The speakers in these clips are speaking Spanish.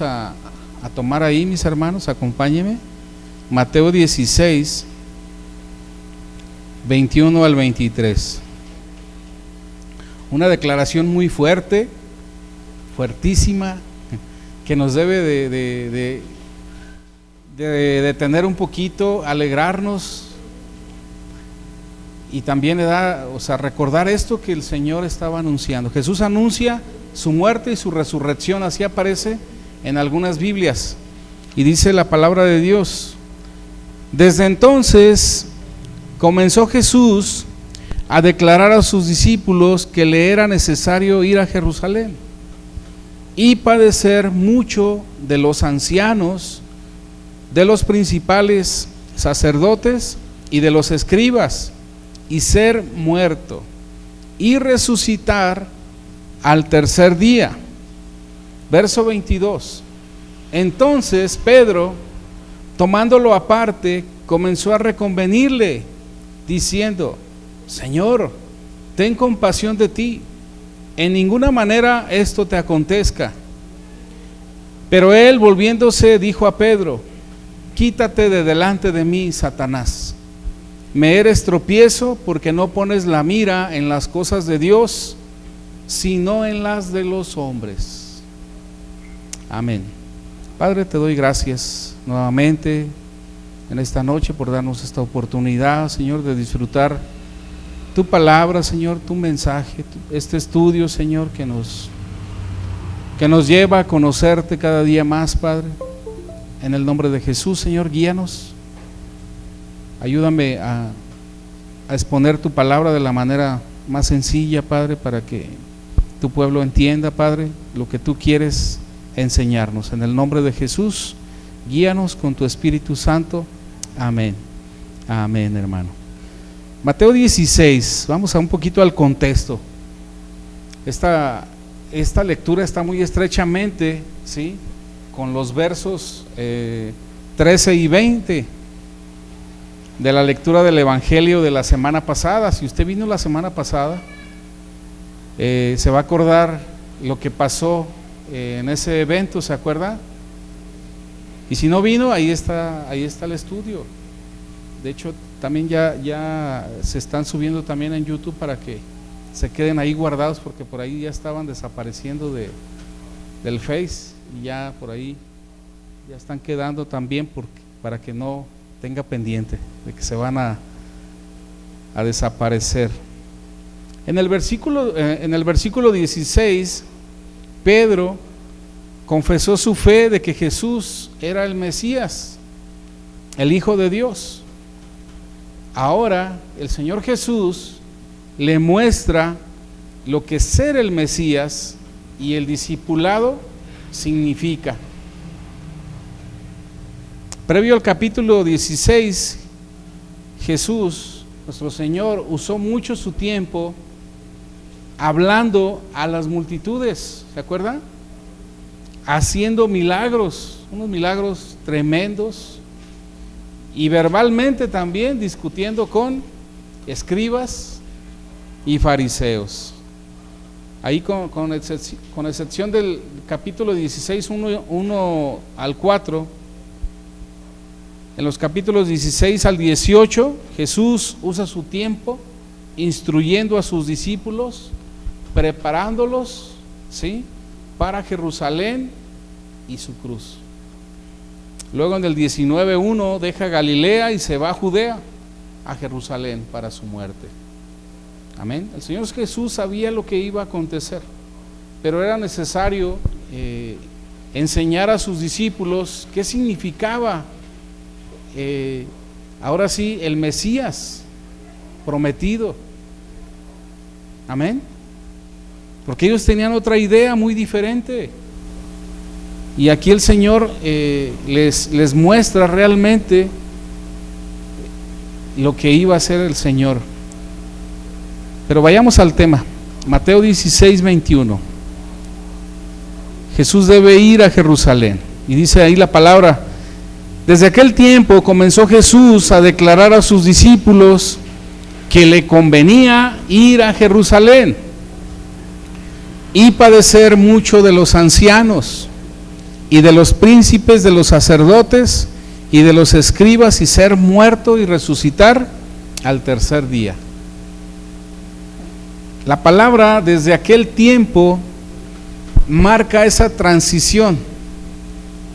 a tomar ahí, mis hermanos, acompáñenme. Mateo 16, 21 al 23. Una declaración muy fuerte, fuertísima, que nos debe de detener un poquito, alegrarnos y también recordar esto que el Señor estaba anunciando. Jesús anuncia su muerte y su resurrección, así aparece en algunas Biblias, y dice la palabra de Dios: desde entonces comenzó Jesús a declarar a sus discípulos que le era necesario ir a Jerusalén y padecer mucho de los ancianos, de los principales sacerdotes y de los escribas, y ser muerto y resucitar al tercer día. Verso 22. Entonces Pedro, tomándolo aparte, comenzó a reconvenirle, diciendo: Señor, ten compasión de ti, en ninguna manera esto te acontezca. Pero él, volviéndose, dijo a Pedro: quítate de delante de mí, Satanás. Me eres tropiezo, porque no pones la mira en las cosas de Dios, sino en las de los hombres. Amén. Padre, te doy gracias nuevamente en esta noche por darnos esta oportunidad, Señor, de disfrutar tu palabra, Señor, tu mensaje, este estudio, Señor, que nos lleva a conocerte cada día más, Padre. En el nombre de Jesús, Señor, guíanos. Ayúdame a exponer tu palabra de la manera más sencilla, Padre, para que tu pueblo entienda, Padre, lo que tú quieres enseñarnos. En el nombre de Jesús, guíanos con tu Espíritu Santo. Amén. Amén, hermano. Mateo 16, vamos a un poquito al contexto. Esta lectura está muy estrechamente, ¿sí?, con los versos 13 y 20 de la lectura del Evangelio de la semana pasada. Si usted vino la semana pasada, se va a acordar lo que pasó en ese evento, ¿se acuerda? Y si no vino, ahí está el estudio. De hecho, también ya se están subiendo también en YouTube para que se queden ahí guardados, porque por ahí ya estaban desapareciendo del Face, y ya por ahí ya están quedando también para que no tenga pendiente de que se van a desaparecer. En el versículo 16, Pedro confesó su fe de que Jesús era el Mesías, el Hijo de Dios. Ahora el Señor Jesús le muestra lo que ser el Mesías y el discipulado significa. Previo al capítulo 16, Jesús, nuestro Señor, usó mucho su tiempo hablando a las multitudes, ¿se acuerdan? Haciendo milagros, unos milagros tremendos, y verbalmente también discutiendo con escribas y fariseos. Ahí con excepción del capítulo 16, 1 al 4, en los capítulos 16 al 18, Jesús usa su tiempo instruyendo a sus discípulos, preparándolos, ¿sí?, para Jerusalén y su cruz. Luego en el 19:1 deja Galilea y se va a Judea, a Jerusalén, para su muerte. Amén. El Señor Jesús sabía lo que iba a acontecer, pero era necesario enseñar a sus discípulos qué significaba ahora sí el Mesías prometido. Amén. Porque ellos tenían otra idea muy diferente, y aquí el Señor les muestra realmente lo que iba a hacer el Señor. Pero vayamos al tema. Mateo 16, 21. Jesús debe ir a Jerusalén, y dice ahí la palabra: desde aquel tiempo comenzó Jesús a declarar a sus discípulos que le convenía ir a Jerusalén y padecer mucho de los ancianos, y de los príncipes, de los sacerdotes y de los escribas, y ser muerto y resucitar al tercer día. La palabra desde aquel tiempo marca esa transición.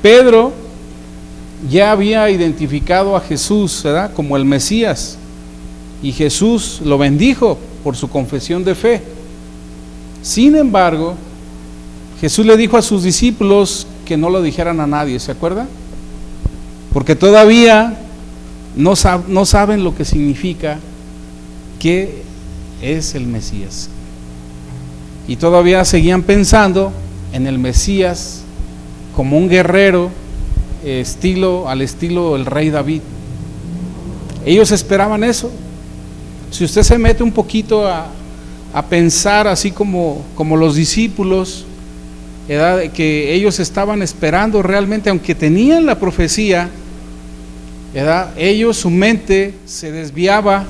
Pedro ya había identificado a Jesús, ¿verdad?, como el Mesías, y Jesús lo bendijo por su confesión de fe. Sin embargo, Jesús le dijo a sus discípulos que no lo dijeran a nadie, ¿se acuerda? Porque todavía no saben lo que significa que es el Mesías. Y todavía seguían pensando en el Mesías como un guerrero al estilo del rey David. Ellos esperaban eso. Si usted se mete un poquito a pensar así como los discípulos, ¿verdad?, que ellos estaban esperando realmente, aunque tenían la profecía, ¿verdad?, ellos, su mente se desviaba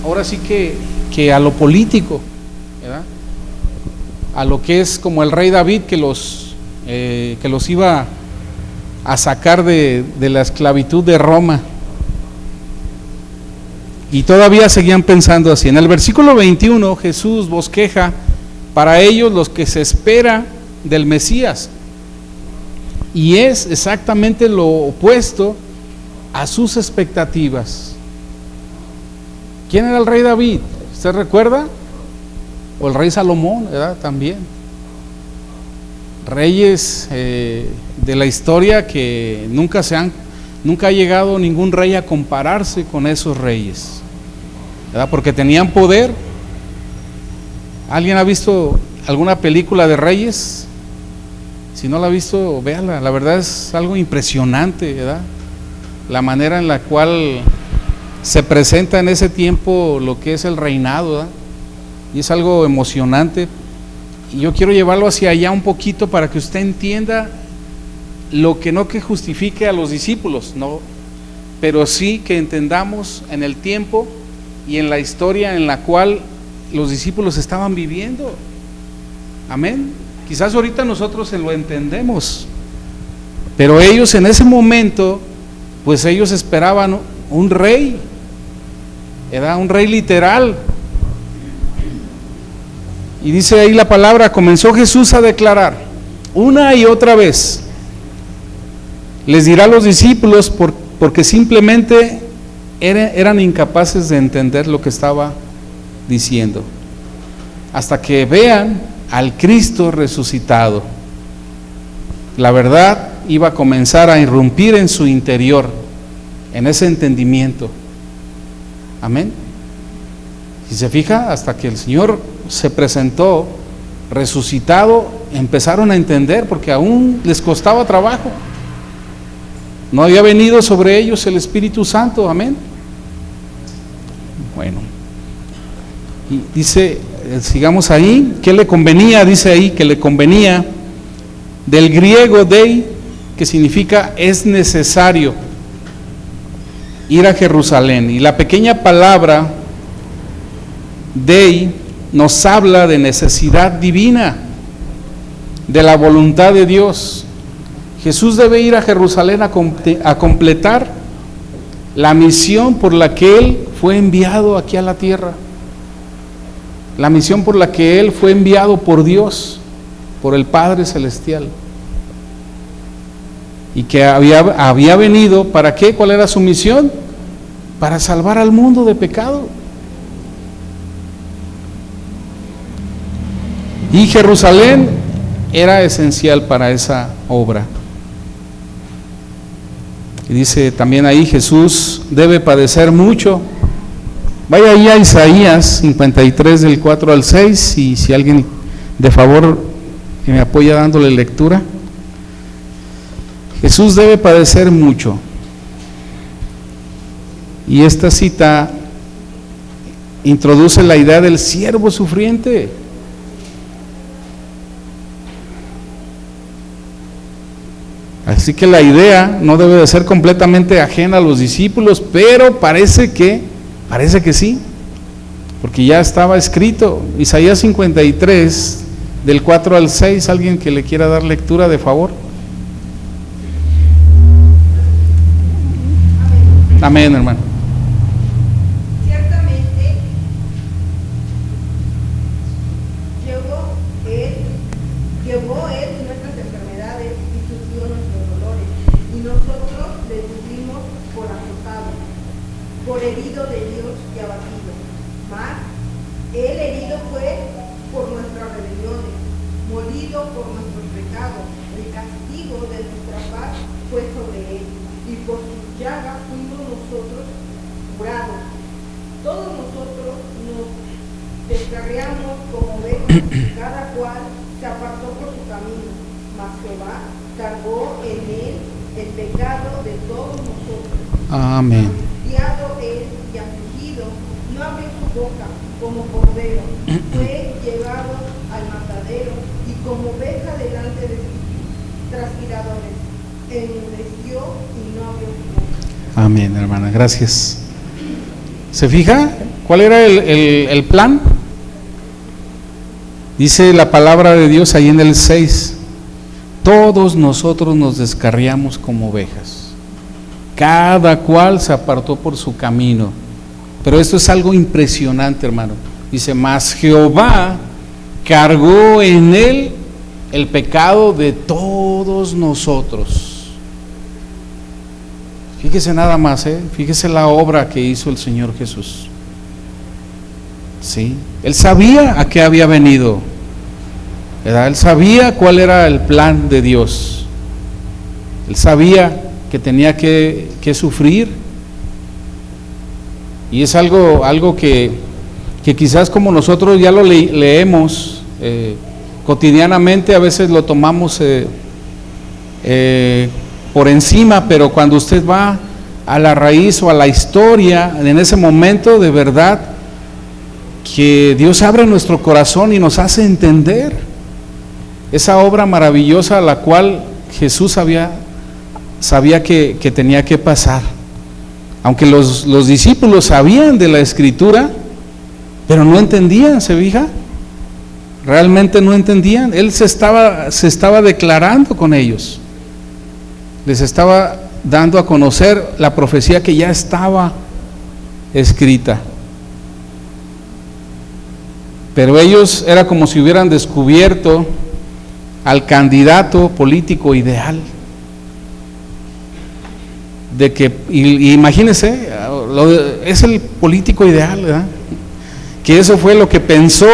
ahora sí que a lo político, ¿verdad?, a lo que es como el rey David que los iba a sacar de la esclavitud de Roma. Y todavía seguían pensando así. En el versículo 21 Jesús bosqueja para ellos los que se espera del Mesías, y es exactamente lo opuesto a sus expectativas. ¿Quién era el rey David? ¿Usted recuerda? O el rey Salomón, ¿verdad? También reyes de la historia que nunca ha llegado ningún rey a compararse con esos reyes, ¿verdad?, porque tenían poder. ¿Alguien ha visto alguna película de reyes? Si no la ha visto, véala. La verdad es algo impresionante, ¿verdad?, la manera en la cual se presenta en ese tiempo lo que es el reinado, ¿verdad?, y es algo emocionante. Y yo quiero llevarlo hacia allá un poquito para que usted entienda lo que no que justifique a los discípulos, no, pero sí que entendamos en el tiempo y en la historia en la cual los discípulos estaban viviendo. Amén. Quizás ahorita nosotros se lo entendemos, pero ellos en ese momento, pues ellos esperaban un rey, era un rey literal. Y dice ahí la palabra: comenzó Jesús a declarar una y otra vez, les dirá a los discípulos, porque simplemente eran incapaces de entender lo que estaba diciendo, hasta que vean al Cristo resucitado. La verdad iba a comenzar a irrumpir en su interior, en ese entendimiento. Amén. Si se fija, hasta que el Señor se presentó resucitado, empezaron a entender, porque aún les costaba trabajo. No había venido sobre ellos el Espíritu Santo. Amén. Bueno, y dice, sigamos ahí, ¿qué le convenía? Dice ahí que le convenía, del griego dei, que significa es necesario ir a Jerusalén. Y la pequeña palabra dei nos habla de necesidad divina, de la voluntad de Dios. Jesús debe ir a Jerusalén a completar la misión por la que Él fue enviado aquí a la tierra, la misión por la que Él fue enviado por Dios, por el Padre Celestial, y que había venido, ¿para qué? ¿Cuál era su misión? Para salvar al mundo de pecado. Y Jerusalén era esencial para esa obra. Y dice también ahí, Jesús debe padecer mucho. Vaya ahí a Isaías 53 del 4 al 6, y si alguien de favor que me apoya dándole lectura. Jesús debe padecer mucho. Y esta cita introduce la idea del siervo sufriente. Así que la idea no debe de ser completamente ajena a los discípulos, pero parece que sí, porque ya estaba escrito. Isaías 53 del 4 al 6, alguien que le quiera dar lectura de favor. Amén, hermano. Ciertamente llevó él nuestras enfermedades y sufrió nuestros dolores, y nosotros le tuvimos por azotado, por herido de Dios y abatido. Mas él herido fue por nuestras rebeliones, molido por nuestros pecados. El castigo de nuestra paz fue sobre él, y por sus llagas fuimos nosotros curados. Todos nosotros nos descarriamos como ovejas, cada cual se apartó por su camino, mas Jehová cargó en él el pecado de todos nosotros. Amén. Angustiado él y afligido, no abrió su boca, como cordero fue llevado al matadero, y como oveja delante de sus trasquiladores, enmudeció y no abrió su boca. Amén, hermana, gracias. ¿Se fija cuál era el plan? Dice la palabra de Dios ahí en el 6: todos nosotros nos descarriamos como ovejas, cada cual se apartó por su camino. Pero esto es algo impresionante, hermano. Dice, mas Jehová cargó en él el pecado de todos nosotros. Fíjese nada más, fíjese la obra que hizo el Señor Jesús. Sí, él sabía a qué había venido, ¿verdad? Él sabía cuál era el plan de Dios. Él sabía que tenía que sufrir. Y es algo que quizás como nosotros ya lo leemos cotidianamente, a veces lo tomamos por encima, pero cuando usted va a la raíz o a la historia, en ese momento de verdad que Dios abre nuestro corazón y nos hace entender esa obra maravillosa a la cual Jesús sabía que tenía que pasar. Aunque los discípulos sabían de la Escritura, pero no entendían, ¿se fija? Realmente no entendían. Él se estaba declarando con ellos. Les estaba dando a conocer la profecía que ya estaba escrita. Pero ellos era como si hubieran descubierto al candidato político ideal. De que, imagínense, es el político ideal, ¿verdad? Que eso fue lo que pensó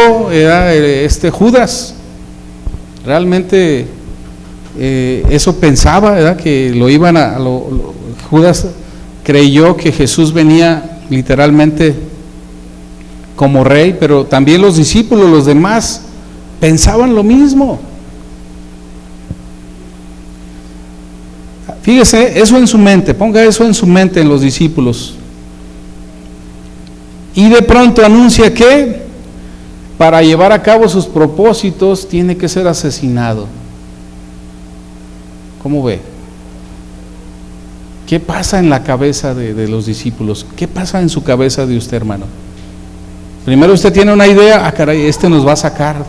Judas. Realmente eso pensaba, ¿verdad? Que lo iban Judas creyó que Jesús venía literalmente como rey, pero también los discípulos, los demás, pensaban lo mismo. Fíjese, eso en su mente, ponga eso en su mente en los discípulos. Y de pronto anuncia que para llevar a cabo sus propósitos tiene que ser asesinado. ¿Cómo ve? ¿Qué pasa en la cabeza de los discípulos? ¿Qué pasa en su cabeza de usted, hermano? Primero usted tiene una idea, caray, nos va a sacar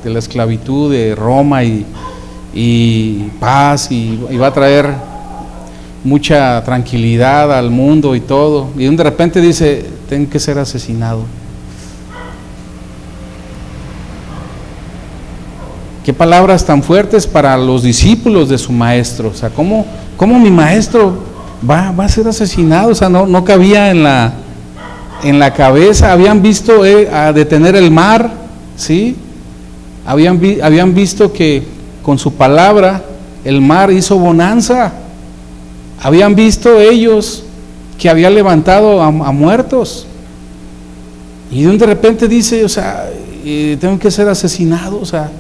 de la esclavitud de Roma y paz y va a traer mucha tranquilidad al mundo y todo, y de repente dice, tengo que ser asesinado. Qué palabras tan fuertes para los discípulos de su maestro. O sea, ¿cómo mi maestro va a ser asesinado? O sea, no cabía en la cabeza. Habían visto a detener el mar, ¿sí? Habían visto que con su palabra el mar hizo bonanza. Habían visto ellos que había levantado a muertos. Y de repente dice, o sea, tengo que ser asesinado. O sea,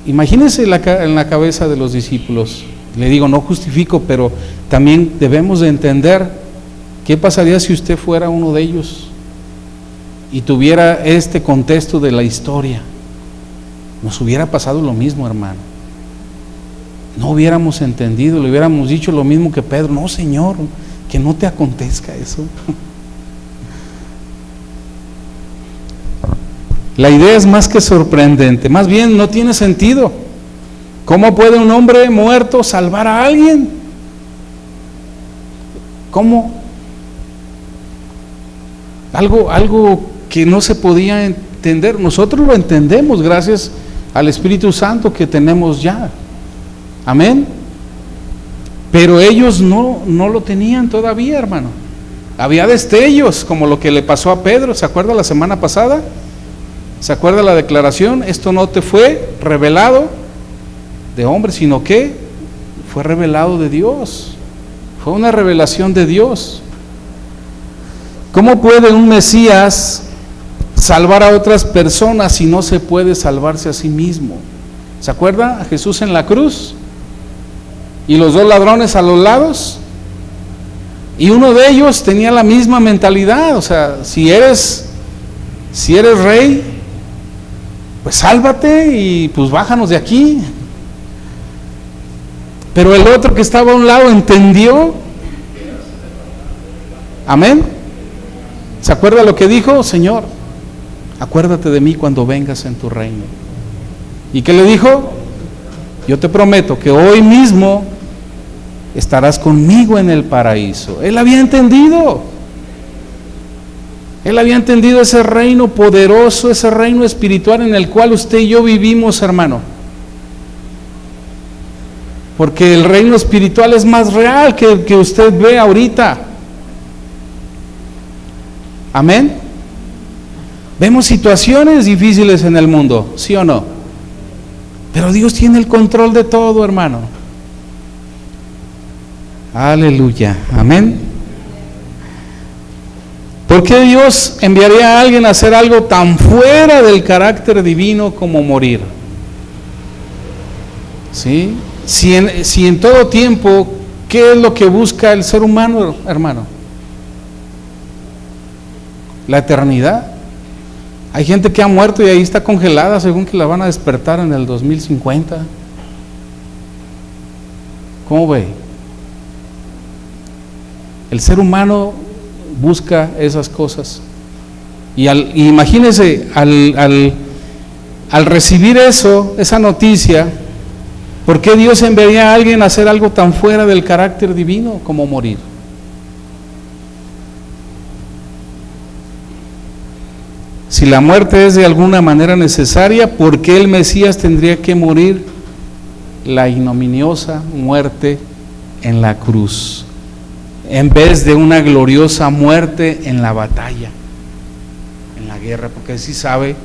imagínense en la cabeza de los discípulos. Le digo, no justifico, pero también debemos de entender qué pasaría si usted fuera uno de ellos y tuviera este contexto de la historia. Nos hubiera pasado lo mismo, hermano. No hubiéramos entendido, le hubiéramos dicho lo mismo que Pedro. No, Señor, que no te acontezca eso. La idea es más que sorprendente, más bien no tiene sentido. ¿Cómo puede un hombre muerto salvar a alguien? ¿Cómo? algo que no se podía entender. Nosotros lo entendemos gracias al Espíritu Santo que tenemos ya. Amén. Pero ellos no lo tenían todavía, hermano. Había destellos, como lo que le pasó a Pedro. ¿Se acuerda la semana pasada? ¿Se acuerda la declaración? Esto no te fue revelado de hombre, sino que fue revelado de Dios. Fue una revelación de Dios. ¿Cómo puede un Mesías salvar a otras personas si no se puede salvarse a sí mismo? ¿Se acuerda a Jesús en la cruz? Y los dos ladrones a los lados. Y uno de ellos tenía la misma mentalidad. O sea, si eres rey, pues sálvate y pues bájanos de aquí. Pero el otro que estaba a un lado entendió. Amén. ¿Se acuerda lo que dijo? Señor, acuérdate de mí cuando vengas en tu reino. ¿Y qué le dijo? Yo te prometo que hoy mismo estarás conmigo en el paraíso. Él había entendido. Él había entendido ese reino poderoso, ese reino espiritual en el cual usted y yo vivimos, hermano. Porque el reino espiritual es más real que el que usted ve ahorita. Amén. Vemos situaciones difíciles en el mundo, ¿sí o no? Pero Dios tiene el control de todo, hermano. Aleluya, amén. ¿Por qué Dios enviaría a alguien a hacer algo tan fuera del carácter divino como morir? ¿Sí? Si en todo tiempo, ¿qué es lo que busca el ser humano, hermano? La eternidad. Hay gente que ha muerto y ahí está congelada según que la van a despertar en el 2050. ¿Cómo ve? El ser humano busca esas cosas. Y imagínese, al recibir esa noticia, ¿por qué Dios enviaría a alguien a hacer algo tan fuera del carácter divino como morir? Si la muerte es de alguna manera necesaria, ¿por qué el Mesías tendría que morir la ignominiosa muerte en la cruz, en vez de una gloriosa muerte en la batalla, en la guerra? Porque sí sabe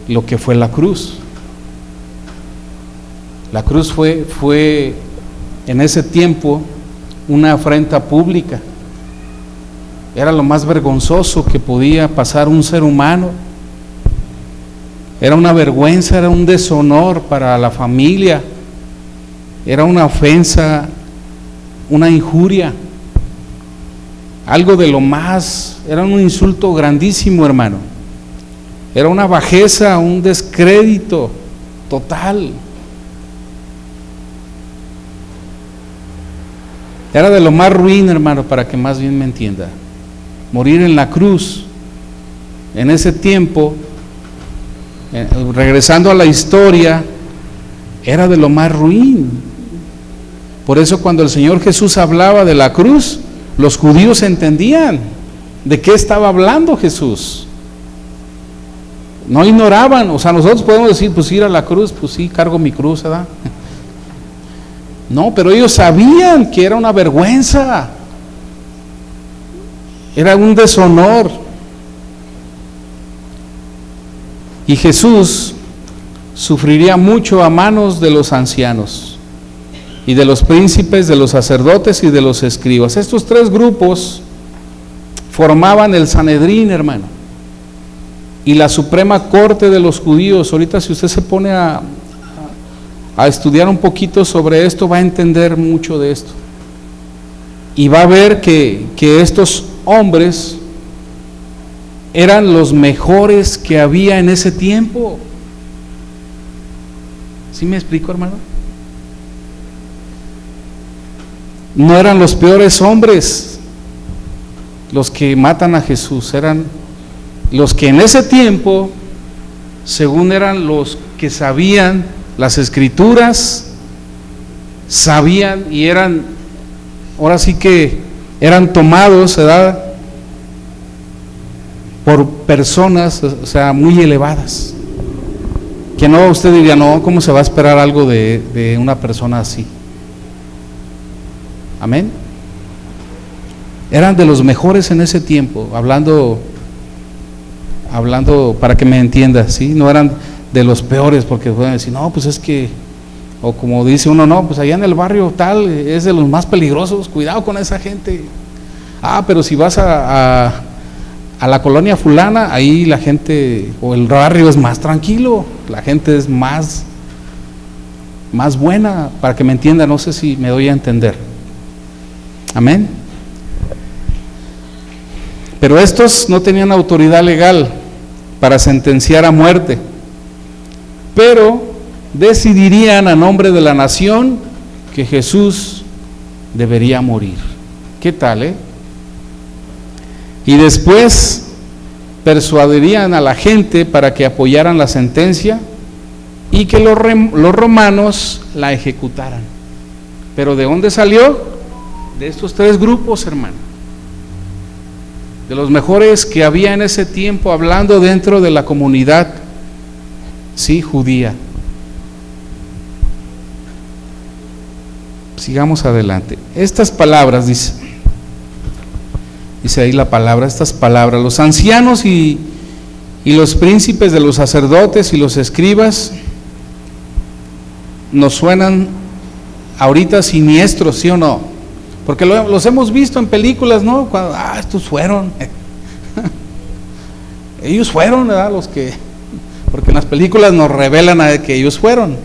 lo que fue la cruz. La cruz fue en ese tiempo una afrenta pública. Era lo más vergonzoso que podía pasar un ser humano. Era una vergüenza, era un deshonor para la familia, era una ofensa, una injuria, algo de lo más, era un insulto grandísimo, hermano. Era una bajeza, un descrédito total. Era de lo más ruin, hermano, para que más bien me entienda. Morir en la cruz, en ese tiempo, regresando a la historia, era de lo más ruin. Por eso cuando el Señor Jesús hablaba de la cruz, los judíos entendían de qué estaba hablando Jesús. No ignoraban. O sea, nosotros podemos decir, pues ir a la cruz, pues sí, cargo mi cruz, ¿verdad? No, pero ellos sabían que era una vergüenza, era un deshonor. Y Jesús sufriría mucho a manos de los ancianos y de los príncipes, de los sacerdotes y de los escribas. Estos tres grupos formaban el Sanedrín, hermano, y la suprema corte de los judíos. Ahorita si usted se pone a estudiar un poquito sobre esto, va a entender mucho de esto. Y va a ver que estos hombres eran los mejores que había en ese tiempo. ¿Sí me explico, hermano? No eran los peores hombres los que matan a Jesús, eran los que en ese tiempo, según eran los que sabían las escrituras, sabían y eran, ahora sí que eran tomados, ¿verdad?, por personas, o sea, muy elevadas. Que no, usted diría, no, ¿cómo se va a esperar algo de una persona así? Amén. Eran de los mejores en ese tiempo, hablando para que me entiendas, ¿sí? No eran de los peores, porque pueden decir, no, pues es que, o como dice uno, no, pues allá en el barrio tal es de los más peligrosos, cuidado con esa gente. Ah, pero si vas a la colonia fulana, ahí la gente, o el barrio es más tranquilo, la gente es más buena, para que me entienda, no sé si me doy a entender. Amén. Pero estos no tenían autoridad legal para sentenciar a muerte, pero decidirían a nombre de la nación que Jesús debería morir. ¿Qué tal, Y después persuadirían a la gente para que apoyaran la sentencia y que los romanos la ejecutaran. ¿Pero de dónde salió? De estos tres grupos, hermano. De los mejores que había en ese tiempo, hablando dentro de la comunidad, sí, judía. Sigamos adelante. Estas palabras, dice ahí la palabra, estas palabras, los ancianos y los príncipes de los sacerdotes y los escribas nos suenan ahorita siniestros, ¿sí o no? Porque los hemos visto en películas, ¿no? Cuando, estos fueron, ellos fueron, ¿verdad? Porque en las películas nos revelan que ellos fueron,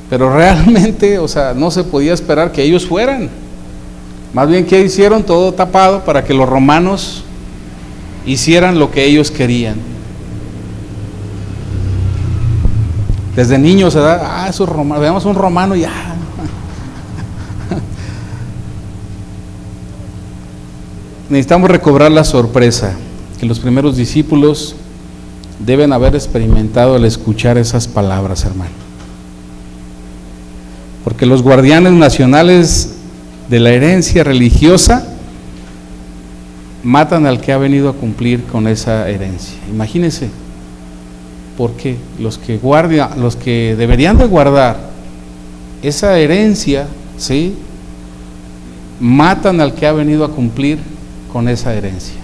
pero realmente, o sea, no se podía esperar que ellos fueran. Más bien, ¿qué hicieron? Todo tapado para que los romanos hicieran lo que ellos querían. Desde niños, ¿verdad? Esos romanos, veamos un romano y ya. Necesitamos recobrar la sorpresa que los primeros discípulos deben haber experimentado al escuchar esas palabras, hermano. Porque los guardianes nacionales de la herencia religiosa matan al que ha venido a cumplir con esa herencia. Imagínense, porque los que deberían de guardar esa herencia, ¿sí?, matan al que ha venido a cumplir con esa herencia.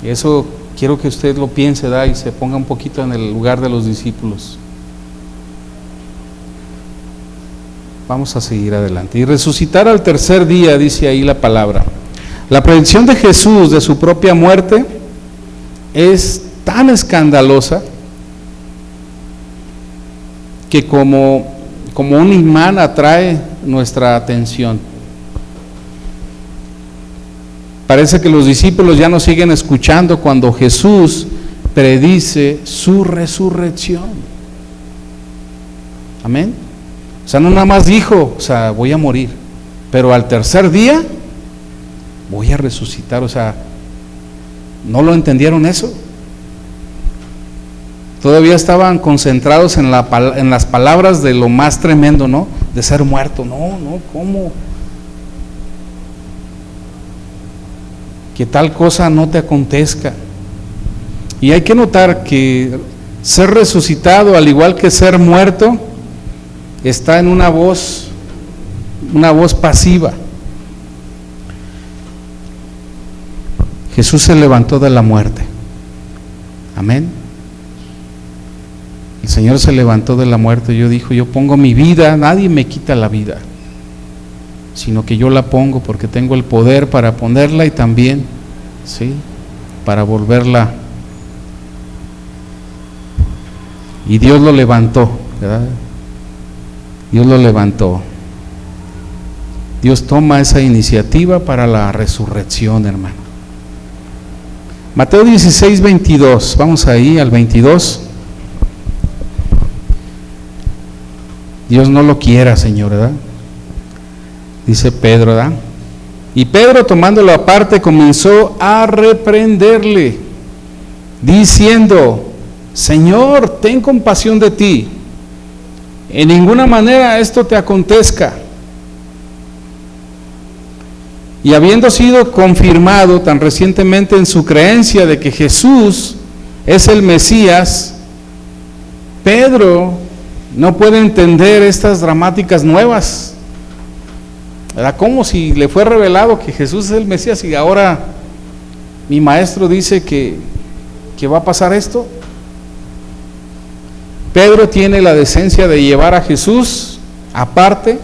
Y eso quiero que usted lo piense, y se ponga un poquito en el lugar de los discípulos. Vamos a seguir adelante. Y resucitar al tercer día, dice ahí la palabra. La predicción de Jesús de su propia muerte es tan escandalosa que como un imán atrae nuestra atención. Parece que los discípulos ya no siguen escuchando cuando Jesús predice su resurrección. Amén. O sea, no nada más dijo, voy a morir, pero al tercer día voy a resucitar. O sea, ¿no lo entendieron eso? Todavía estaban concentrados en las palabras de lo más tremendo, ¿no? De ser muerto. No, ¿cómo? Que tal cosa no te acontezca. Y hay que notar que ser resucitado, al igual que ser muerto, está en una voz pasiva. Jesús se levantó de la muerte. Amén. El Señor se levantó de la muerte. Yo pongo mi vida, nadie me quita la vida, sino que yo la pongo porque tengo el poder para ponerla y también, ¿sí?, para volverla. Y Dios lo levantó, ¿verdad? Dios lo levantó. Dios toma esa iniciativa para la resurrección, hermano. Mateo 16, 22. Vamos ahí al 22. Dios no lo quiera, Señor, ¿verdad? Dice Pedro, ¿verdad? Y Pedro, tomándolo aparte, comenzó a reprenderle, diciendo: Señor, ten compasión de ti, en ninguna manera esto te acontezca. Y habiendo sido confirmado tan recientemente en su creencia de que Jesús es el Mesías, Pedro no puede entender estas dramáticas nuevas. Era como si le fue revelado que Jesús es el Mesías y ahora mi maestro dice que va a pasar esto. Pedro tiene la decencia de llevar a Jesús aparte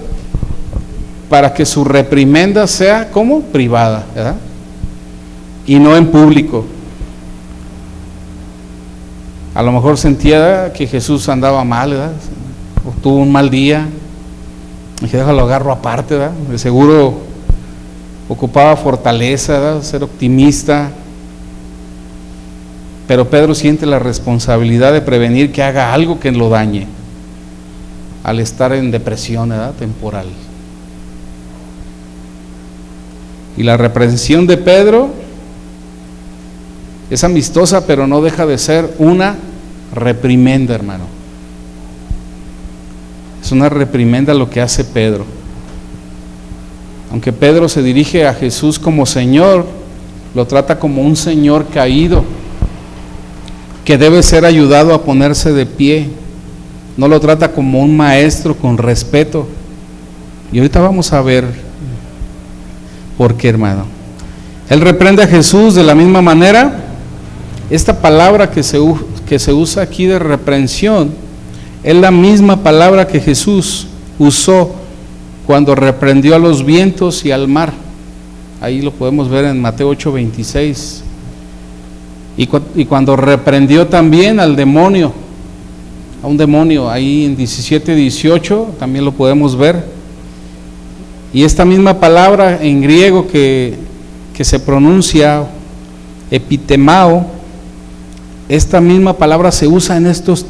para que su reprimenda sea como privada, ¿verdad? Y no en público. A lo mejor sentía que Jesús andaba mal, ¿verdad? O tuvo un mal día. Y que déjalo agarro aparte, ¿verdad? De seguro ocupaba fortaleza, ¿verdad? Ser optimista. Pero Pedro siente la responsabilidad de prevenir que haga algo que lo dañe al estar en depresión, ¿verdad? Temporal. Y la reprensión de Pedro es amistosa, pero no deja de ser una reprimenda, hermano. Es una reprimenda lo que hace Pedro. Aunque Pedro se dirige a Jesús como Señor, lo trata como un Señor caído, que debe ser ayudado a ponerse de pie. No lo trata como un maestro con respeto. Y ahorita vamos a ver por qué, hermano. Él reprende a Jesús de la misma manera. Esta palabra que se usa aquí de reprensión es la misma palabra que Jesús usó cuando reprendió a los vientos y al mar. Ahí lo podemos ver en Mateo 8:26. Y cuando reprendió también al demonio, a un demonio, ahí en 17:18 también lo podemos ver. Y esta misma palabra en griego que se pronuncia epitemao, esta misma palabra se usa en estas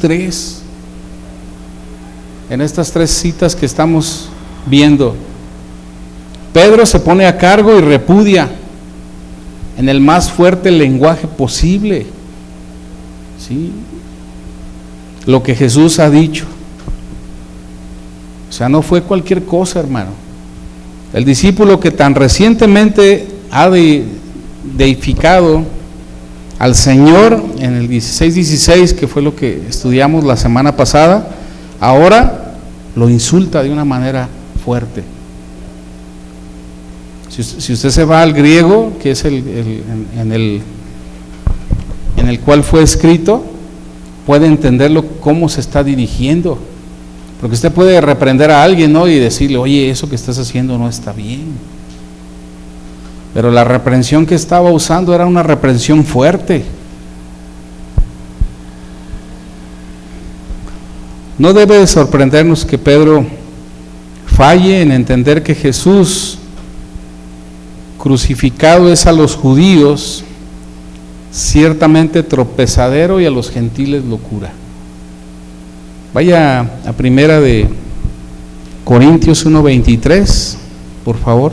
tres citas que estamos viendo. Pedro se pone a cargo y repudia en el más fuerte lenguaje posible, ¿sí?, lo que Jesús ha dicho. O sea, no fue cualquier cosa, hermano. El discípulo que tan recientemente ha deificado al Señor en el 16:16, que fue lo que estudiamos la semana pasada, ahora lo insulta de una manera fuerte. Si usted se va al griego, que es en el cual fue escrito, puede entenderlo cómo se está dirigiendo. Porque usted puede reprender a alguien, ¿no?, y decirle, oye, eso que estás haciendo no está bien. Pero la reprensión que estaba usando era una reprensión fuerte. No debe de sorprendernos que Pedro falle en entender que Jesús crucificado es a los judíos ciertamente tropezadero y a los gentiles locura. Vaya a Primera de Corintios 1:23, por favor.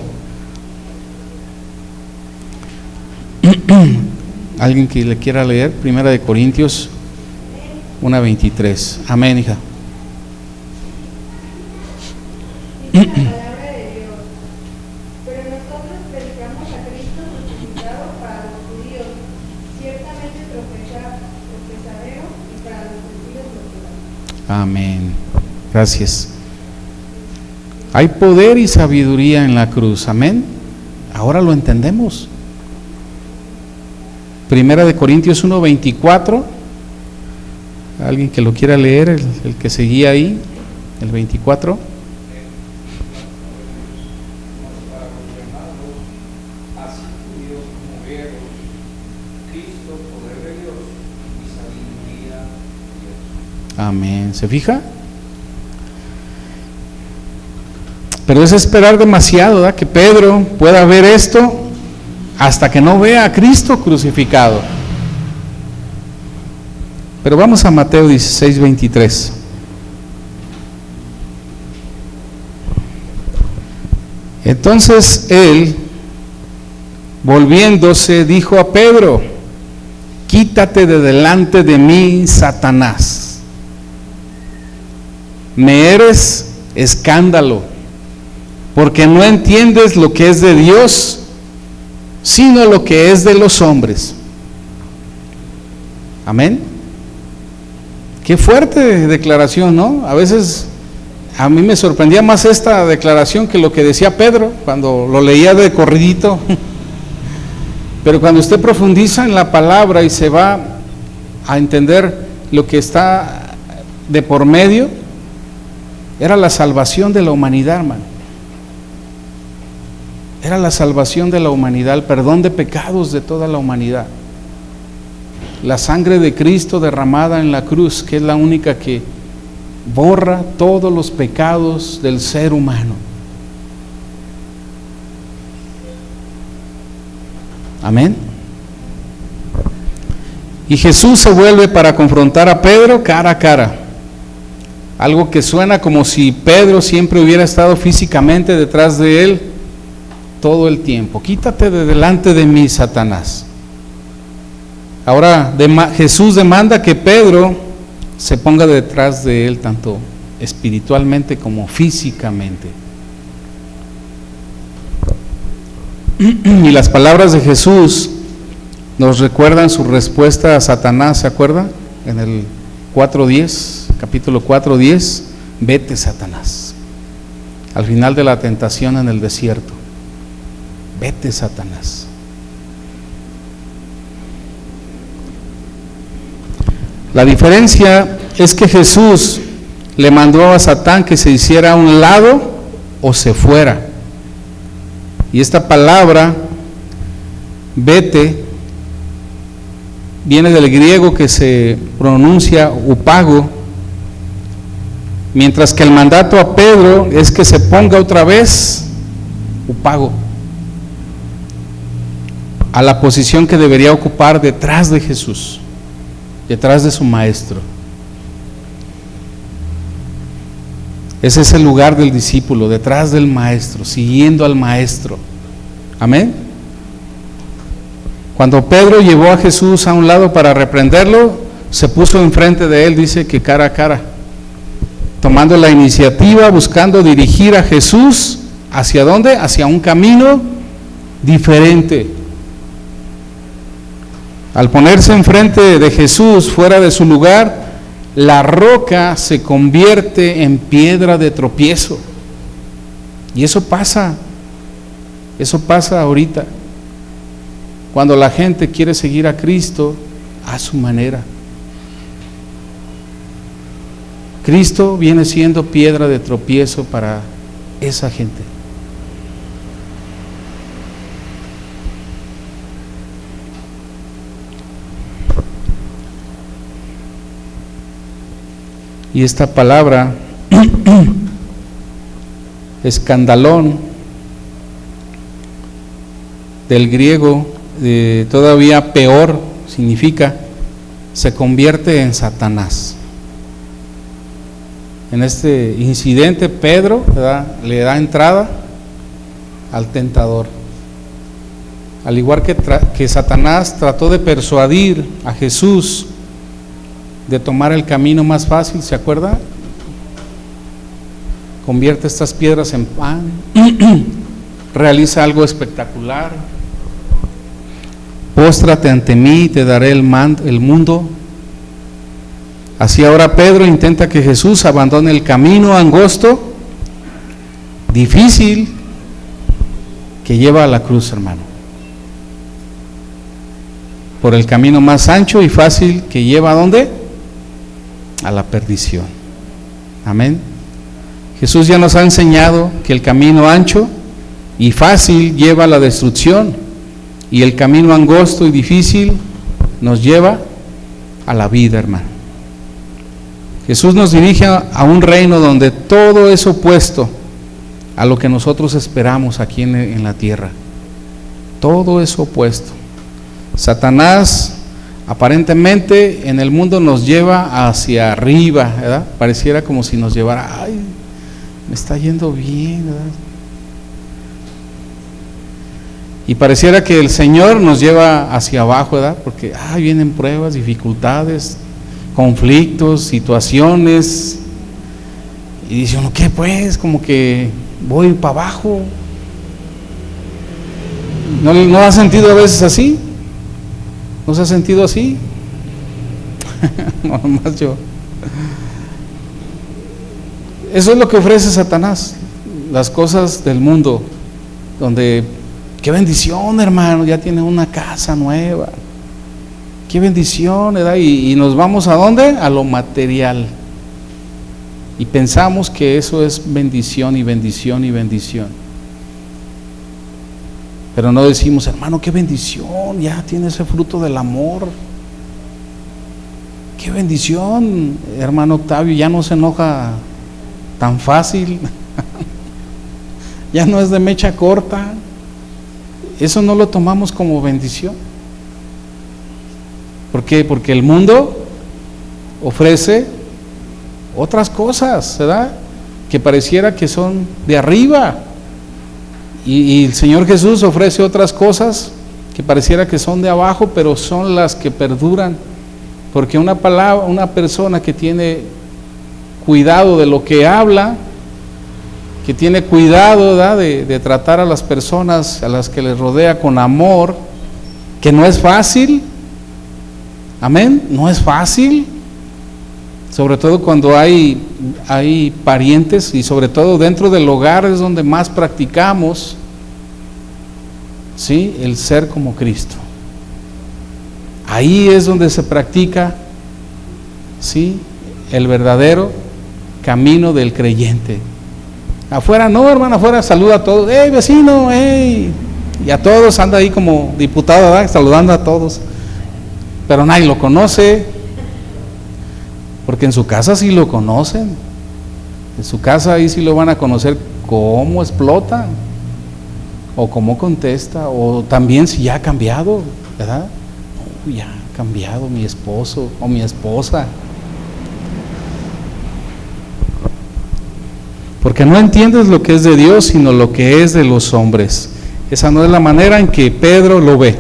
Alguien que le quiera leer, Primera de Corintios 1:23. Amén, hija. Dice la palabra de Dios: pero nosotros predicamos a Cristo crucificado para los judíos, ciertamente tropezadero, y para los gentiles locura. Amén. Gracias. Hay poder y sabiduría en la cruz. Amén. Ahora lo entendemos. Primera de Corintios 1:24. Alguien que lo quiera leer, el que seguía ahí, el 24. Amén. ¿Se fija? Pero es esperar demasiado, ¿verdad?, que Pedro pueda ver esto hasta que no vea a Cristo crucificado. Pero vamos a Mateo 16:23. Entonces él, volviéndose, dijo a Pedro: quítate de delante de mí, Satanás. Me eres escándalo, porque no entiendes lo que es de Dios, sino lo que es de los hombres. Amén. Qué fuerte declaración, ¿no? A veces a mí me sorprendía más esta declaración que lo que decía Pedro cuando lo leía de corridito. Pero cuando usted profundiza en la palabra y se va a entender lo que está de por medio, era la salvación de la humanidad, hermano. Era la salvación de la humanidad, el perdón de pecados de toda la humanidad. La sangre de Cristo derramada en la cruz, que es la única que borra todos los pecados del ser humano. Amén. Y Jesús se vuelve para confrontar a Pedro cara a cara. Algo que suena como si Pedro siempre hubiera estado físicamente detrás de él todo el tiempo. Quítate de delante de mí, Satanás. Ahora Jesús demanda que Pedro se ponga detrás de él, tanto espiritualmente como físicamente. Y las palabras de Jesús nos recuerdan su respuesta a Satanás, ¿se acuerda? En el 4:10, capítulo 4:10, vete, Satanás. Al final de la tentación en el desierto, vete, Satanás. La diferencia es que Jesús le mandó a Satán que se hiciera a un lado o se fuera. Y esta palabra, vete, viene del griego que se pronuncia upago, mientras que el mandato a Pedro es que se ponga otra vez upago, a la posición que debería ocupar detrás de Jesús, detrás de su maestro. Ese es el lugar del discípulo, detrás del maestro, siguiendo al maestro. Amén. Cuando Pedro llevó a Jesús a un lado para reprenderlo, se puso enfrente de él, dice que cara a cara, tomando la iniciativa, buscando dirigir a Jesús, ¿hacia dónde? Hacia un camino diferente. Al ponerse enfrente de Jesús, fuera de su lugar, la roca se convierte en piedra de tropiezo. Y eso pasa ahorita, cuando la gente quiere seguir a Cristo a su manera. Cristo viene siendo piedra de tropiezo para esa gente. Y esta palabra, escandalón, del griego, todavía peor, significa, se convierte en Satanás. En este incidente, Pedro, ¿verdad?, le da entrada al tentador. Al igual que Satanás trató de persuadir a Jesús de tomar el camino más fácil, ¿se acuerda? Convierte estas piedras en pan, realiza algo espectacular. Póstrate ante mí y te daré el mundo. Así ahora Pedro intenta que Jesús abandone el camino angosto, difícil, que lleva a la cruz, hermano, por el camino más ancho y fácil que lleva ¿a dónde? A la perdición. Amén. Jesús ya nos ha enseñado que el camino ancho y fácil lleva a la destrucción, y el camino angosto y difícil nos lleva a la vida, hermano. Jesús nos dirige a un reino donde todo es opuesto a lo que nosotros esperamos aquí en la tierra. Todo es opuesto. Satanás aparentemente en el mundo nos lleva hacia arriba, ¿verdad? Pareciera como si nos llevara, ay, me está yendo bien, ¿verdad? Y pareciera que el Señor nos lleva hacia abajo, ¿verdad? Porque vienen pruebas, dificultades, conflictos, situaciones, y dice uno, ¿qué pues? Como que voy para abajo. ¿No has sentido a veces así? ¿No se ha sentido así? No, más yo. Eso es lo que ofrece Satanás, las cosas del mundo, donde, qué bendición, hermano, ya tiene una casa nueva, qué bendición, ¿verdad? Y nos vamos ¿a dónde? A lo material, y pensamos que eso es bendición y bendición y bendición, pero no decimos, hermano, qué bendición, ya tiene ese fruto del amor. Qué bendición, hermano Octavio, ya no se enoja tan fácil, ya no es de mecha corta. Eso no lo tomamos como bendición. ¿Por qué? Porque el mundo ofrece otras cosas, ¿verdad? Que pareciera que son de arriba, y el Señor Jesús ofrece otras cosas que pareciera que son de abajo, pero son las que perduran. Porque una persona que tiene cuidado de lo que habla, que tiene cuidado, ¿verdad?, de tratar a las personas a las que les rodea con amor, que no es fácil, amén, no es fácil, sobre todo cuando hay parientes, y sobre todo dentro del hogar es donde más practicamos, ¿sí?, el ser como Cristo. Ahí es donde se practica, ¿sí?, el verdadero camino del creyente. Afuera no, hermano, afuera saluda a todos, ¡hey, vecino! ¡Hey! Y a todos anda ahí como diputado, ¿verdad?, saludando a todos, pero nadie lo conoce, porque en su casa sí lo conocen, en su casa ahí sí lo van a conocer cómo explota, o cómo contesta, o también si ya ha cambiado, ¿verdad? Ya ha cambiado mi esposo o mi esposa, porque no entiendes lo que es de Dios, sino lo que es de los hombres. Esa no es la manera en que Pedro lo ve.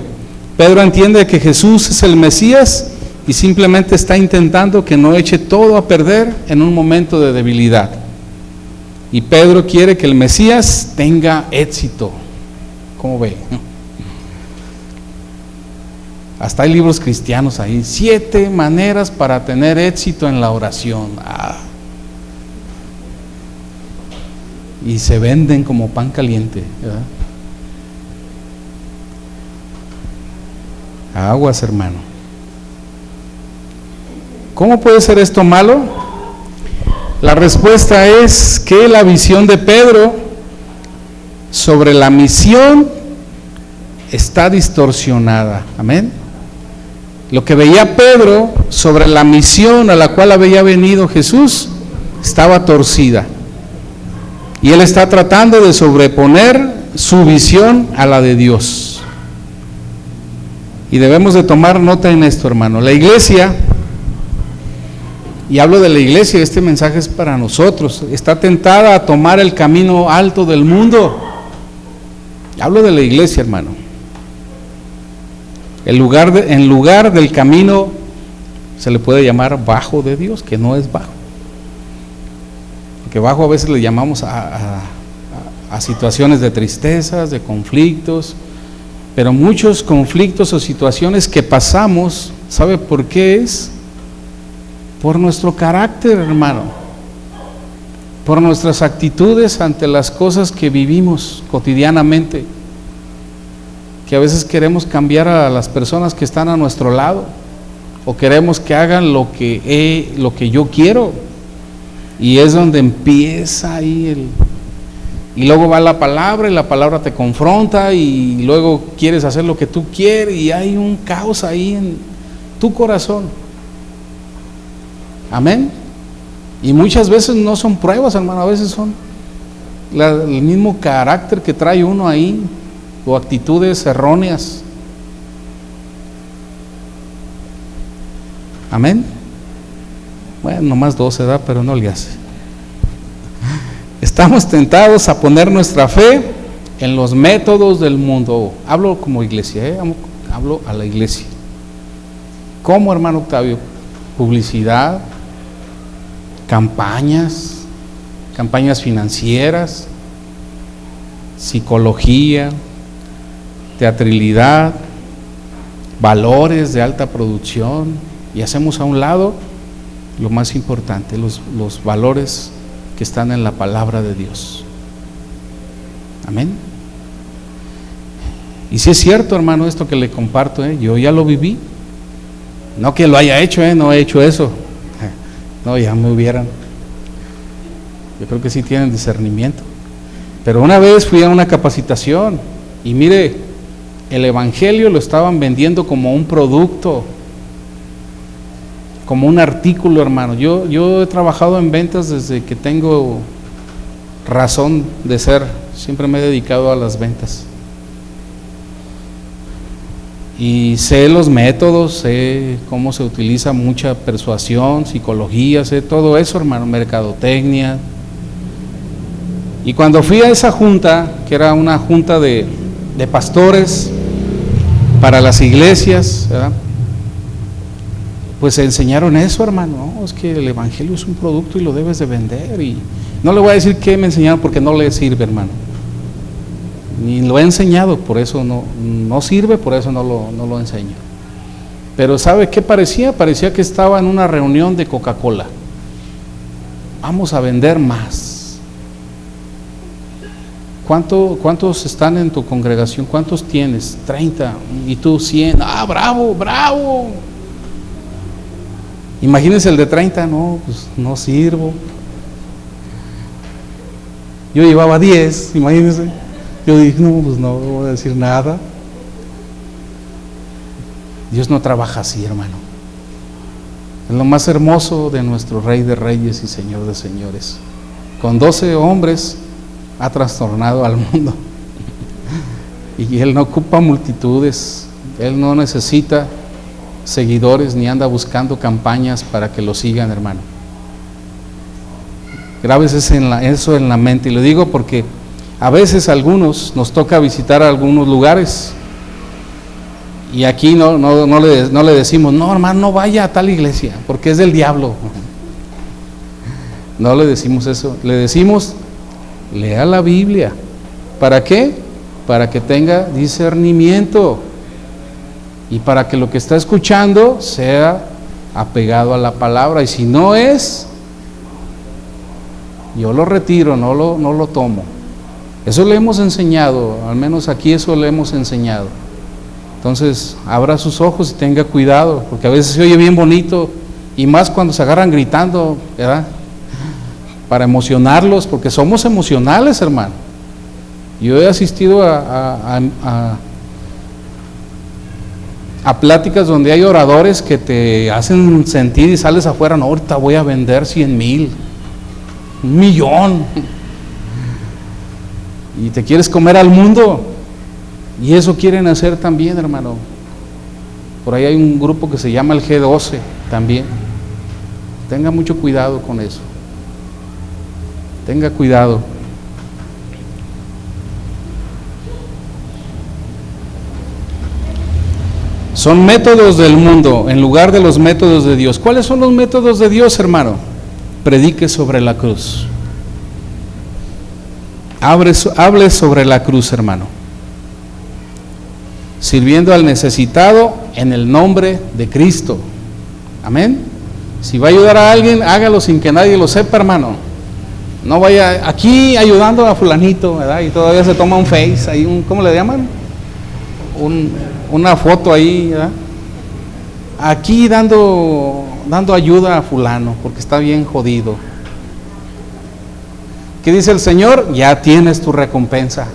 Pedro entiende que Jesús es el Mesías y simplemente está intentando que no eche todo a perder en un momento de debilidad. Y Pedro quiere que el Mesías tenga éxito. ¿Cómo ve? Hasta hay libros cristianos ahí, 7 maneras para tener éxito en la oración. Y se venden como pan caliente, ¿verdad? Aguas, hermano. ¿Cómo puede ser esto malo? La respuesta es que la visión de Pedro sobre la misión está distorsionada. Amén. Lo que veía Pedro sobre la misión a la cual había venido Jesús estaba torcida, y él está tratando de sobreponer su visión a la de Dios. Y debemos de tomar nota en esto, hermano. La iglesia, y hablo de la iglesia, este mensaje es para nosotros, está tentada a tomar el camino alto del mundo. Hablo de la iglesia, hermano. En lugar del camino, se le puede llamar bajo de Dios, que no es bajo. Porque bajo a veces le llamamos a situaciones de tristezas, de conflictos, pero muchos conflictos o situaciones que pasamos, ¿sabe por qué es? Por nuestro carácter, hermano, por nuestras actitudes ante las cosas que vivimos cotidianamente, que a veces queremos cambiar a las personas que están a nuestro lado, o queremos que hagan lo que yo quiero, y es donde empieza ahí y luego va la palabra, y la palabra te confronta, y luego quieres hacer lo que tú quieres, y hay un caos ahí en tu corazón. Amén. Y muchas veces no son pruebas, hermano, a veces son el mismo carácter que trae uno ahí, o actitudes erróneas. Amén. Bueno, nomás 12, ¿verdad? Pero no le hace. Estamos tentados a poner nuestra fe en los métodos del mundo. Hablo como iglesia, hablo a la iglesia. ¿Cómo, hermano Octavio? Publicidad, campañas financieras, psicología, teatralidad, valores de alta producción, y hacemos a un lado lo más importante, los valores que están en la palabra de Dios. Amén. Y si es cierto, hermano, esto que le comparto, yo ya lo viví. No que lo haya hecho, no he hecho eso. No, ya me hubieran. Yo creo que sí tienen discernimiento. Pero una vez fui a una capacitación y mire, el evangelio lo estaban vendiendo como un producto, como un artículo, hermano. Yo he trabajado en ventas desde que tengo razón de ser. Siempre me he dedicado a las ventas. Y sé los métodos, sé cómo se utiliza mucha persuasión, psicología, sé todo eso, hermano, mercadotecnia. Y cuando fui a esa junta, que era una junta de pastores para las iglesias, ¿verdad? Pues se enseñaron eso, hermano. Es que el evangelio es un producto y lo debes de vender. Y no le voy a decir qué me enseñaron porque no le sirve, hermano. Ni lo he enseñado, por eso no sirve, por eso no lo enseño. Pero ¿sabe qué parecía? Parecía que estaba en una reunión de Coca-Cola. Vamos a vender más. ¿Cuántos están en tu congregación? ¿Cuántos tienes? 30. Y tú 100. ¡Ah, bravo, bravo! Imagínense el de 30. No, pues no sirvo. Yo llevaba 10, imagínense. Yo dije, no, pues no voy a decir nada. Dios no trabaja así, hermano. Es lo más hermoso de nuestro Rey de Reyes y Señor de Señores. Con 12 hombres ha trastornado al mundo. Y Él no ocupa multitudes. Él no necesita seguidores ni anda buscando campañas para que lo sigan, hermano. Grábese eso en la mente. Y lo digo porque a veces a algunos nos toca visitar algunos lugares y aquí no le decimos, no, hermano, no vaya a tal iglesia porque es del diablo. No le decimos eso, le decimos, lea la Biblia. ¿Para qué? Para que tenga discernimiento y para que lo que está escuchando sea apegado a la palabra. Y si no es, yo lo retiro, no lo tomo. Eso le hemos enseñado, al menos aquí eso le hemos enseñado. Entonces, abra sus ojos y tenga cuidado, porque a veces se oye bien bonito, y más cuando se agarran gritando, ¿verdad? Para emocionarlos, porque somos emocionales, hermano. Yo he asistido a pláticas donde hay oradores que te hacen sentir y sales afuera, no, ahorita voy a vender 100,000, 1,000,000. Y te quieres comer al mundo, y eso quieren hacer también, hermano. Por ahí hay un grupo que se llama el G12 también. Tenga mucho cuidado con eso. Tenga cuidado. Son métodos del mundo en lugar de los métodos de Dios. ¿Cuáles son los métodos de Dios, hermano? Predique sobre la cruz. Hable sobre la cruz, hermano. Sirviendo al necesitado en el nombre de Cristo. Amén. Si va a ayudar a alguien, hágalo sin que nadie lo sepa, hermano. No vaya aquí ayudando a fulanito, ¿verdad? Y todavía se toma un face, ahí ¿cómo le llaman? Una foto ahí, ¿verdad? Aquí dando ayuda a fulano, porque está bien jodido. ¿Qué dice el Señor? Ya tienes tu recompensa.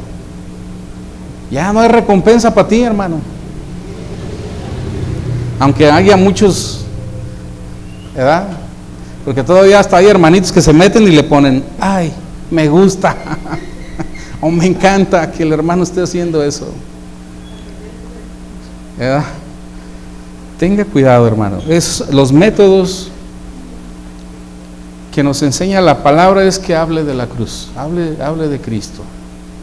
Ya no hay recompensa para ti, hermano. Aunque haya muchos, ¿verdad? Porque todavía hasta hay hermanitos que se meten y le ponen, ay, me gusta, o me encanta que el hermano esté haciendo eso, ¿verdad? Tenga cuidado, hermano. Los métodos que nos enseña la palabra es que hable de la cruz, hable de Cristo,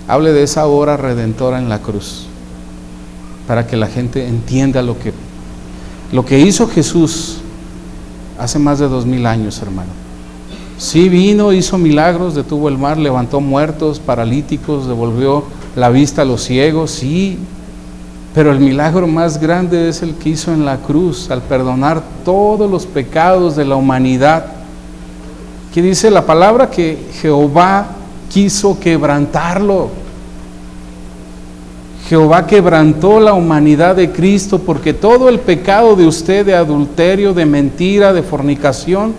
hable de esa obra redentora en la cruz, para que la gente entienda lo que hizo Jesús hace más de 2000 años, hermano. Sí vino, hizo milagros, detuvo el mar, levantó muertos, paralíticos, devolvió la vista a los ciegos, sí, Pero el milagro más grande es el que hizo en la cruz, al perdonar todos los pecados de la humanidad. ¿Qué dice la palabra? Que Jehová quiso quebrantarlo. Jehová quebrantó la humanidad de Cristo, porque todo el pecado de usted, de adulterio, de mentira, de fornicación,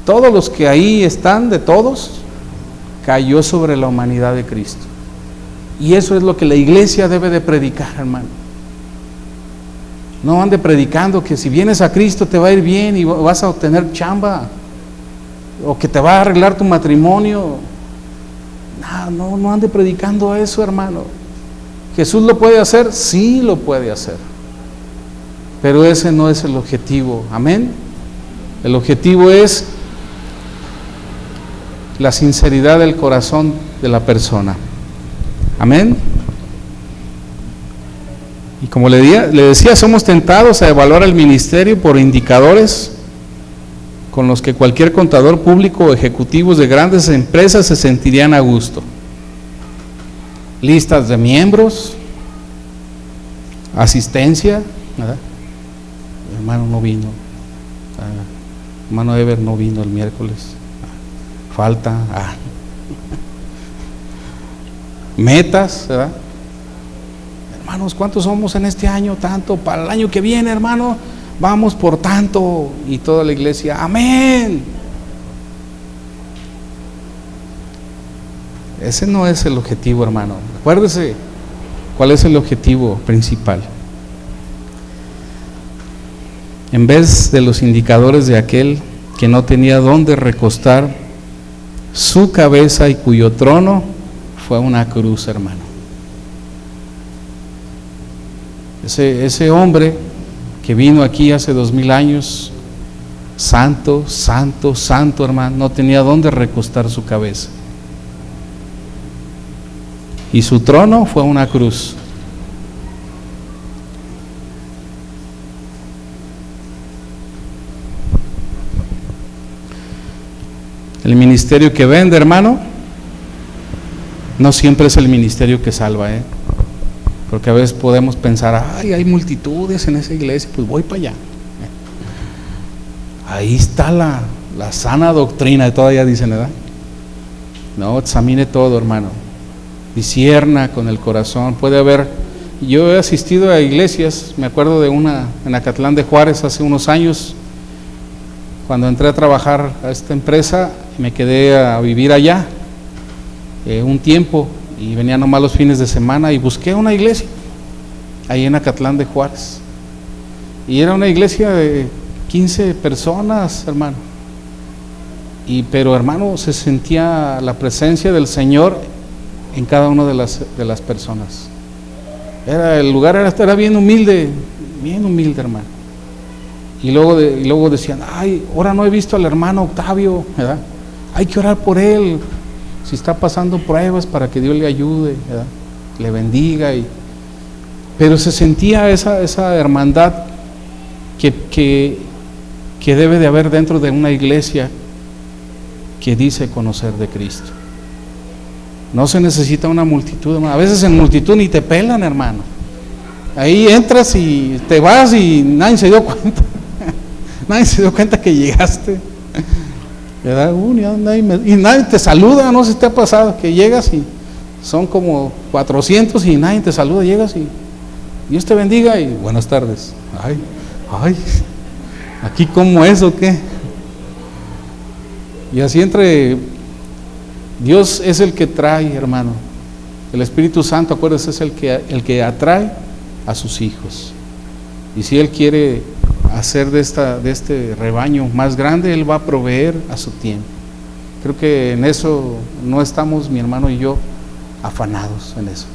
todos los que ahí están, de todos, cayó sobre la humanidad de Cristo. Y eso es lo que la iglesia debe de predicar, hermano. No ande predicando que si vienes a Cristo te va a ir bien y vas a obtener chamba, o que te va a arreglar tu matrimonio. No ande predicando eso, hermano. ¿Jesús lo puede hacer? Sí lo puede hacer. Pero ese no es el objetivo. Amén. El objetivo es la sinceridad del corazón de la persona. Amén. Y como le decía, somos tentados a evaluar el ministerio por indicadores con los que cualquier contador público o ejecutivos de grandes empresas se sentirían a gusto. Listas de miembros, asistencia, ¿verdad? El hermano no vino, hermano Ever no vino el miércoles, falta, metas, ¿verdad? Hermanos, ¿cuántos somos en este año? Tanto, para el año que viene, hermano, vamos por tanto, y toda la iglesia, amén. Ese no es el objetivo, hermano. Acuérdese cuál es el objetivo principal. En vez de los indicadores de aquel que no tenía dónde recostar su cabeza y cuyo trono fue una cruz, hermano. Ese hombre que vino aquí hace 2000 años, santo, santo, santo, hermano, no tenía dónde recostar su cabeza. Y su trono fue una cruz. El ministerio que vende, hermano, no siempre es el ministerio que salva, porque a veces podemos pensar, hay multitudes en esa iglesia, pues voy para allá. Ahí está la sana doctrina, todavía dicen, ¿verdad? No, examine todo, hermano. Discierna con el corazón. Puede haber, yo he asistido a iglesias, me acuerdo de una en Acatlán de Juárez hace unos años, cuando entré a trabajar a esta empresa, me quedé a vivir allá un tiempo y venía nomás los fines de semana y busqué una iglesia ahí en Acatlán de Juárez, y era una iglesia de 15 personas, hermano, pero hermano, se sentía la presencia del Señor en cada una de las personas. El lugar era bien humilde, hermano. Y luego decían, ahora no he visto al hermano Octavio, ¿verdad? Hay que orar por él, si está pasando pruebas, para que Dios le ayude, ¿verdad? Le bendiga. Pero se sentía esa hermandad que debe de haber dentro de una iglesia que dice conocer de Cristo. No se necesita una multitud, hermano. A veces en multitud ni te pelan, hermano. Ahí entras y te vas y nadie se dio cuenta. Nadie se dio cuenta que llegaste, ¿verdad? Y nadie te saluda. No sé si te ha pasado que llegas y son como 400 y nadie te saluda. Llegas y Dios te bendiga y buenas tardes. ¿Aquí cómo es o qué? Y así Dios es el que trae, hermano. El Espíritu Santo, acuérdense, es el que atrae a sus hijos. Y si Él quiere hacer de este rebaño más grande, Él va a proveer a su tiempo. Creo que en eso no estamos, mi hermano y yo, afanados en eso,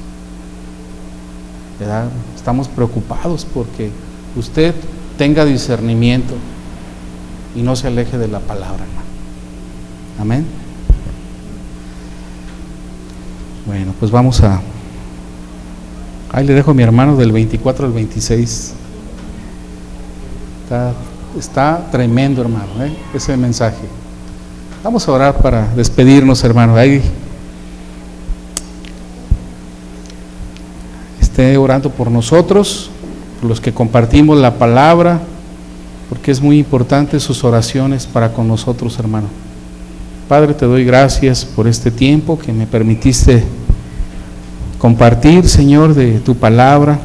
¿verdad? Estamos preocupados porque usted tenga discernimiento y no se aleje de la palabra, hermano. Amén. Bueno, pues vamos ahí le dejo a mi hermano del 24 al 26. Está tremendo, hermano, ese mensaje. Vamos a orar para despedirnos, hermano. Ahí esté orando por nosotros, por los que compartimos la palabra, porque es muy importante sus oraciones para con nosotros, hermano. Padre, te doy gracias por este tiempo que me permitiste compartir, Señor, de tu palabra.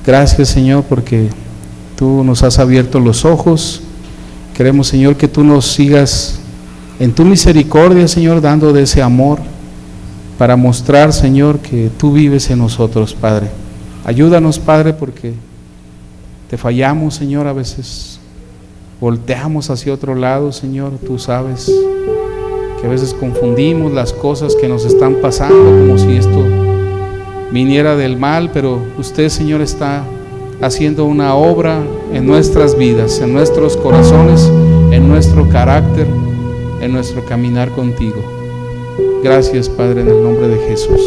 Gracias, Señor, porque tú nos has abierto los ojos. Queremos, Señor, que tú nos sigas en tu misericordia, Señor, dando de ese amor para mostrar, Señor, que tú vives en nosotros, Padre. Ayúdanos, Padre, porque te fallamos, Señor, a veces volteamos hacia otro lado, Señor. Tú sabes que a veces confundimos las cosas que nos están pasando como si esto viniera del mal, pero usted, Señor, está haciendo una obra en nuestras vidas, en nuestros corazones, en nuestro carácter, en nuestro caminar contigo. Gracias, Padre, en el nombre de Jesús.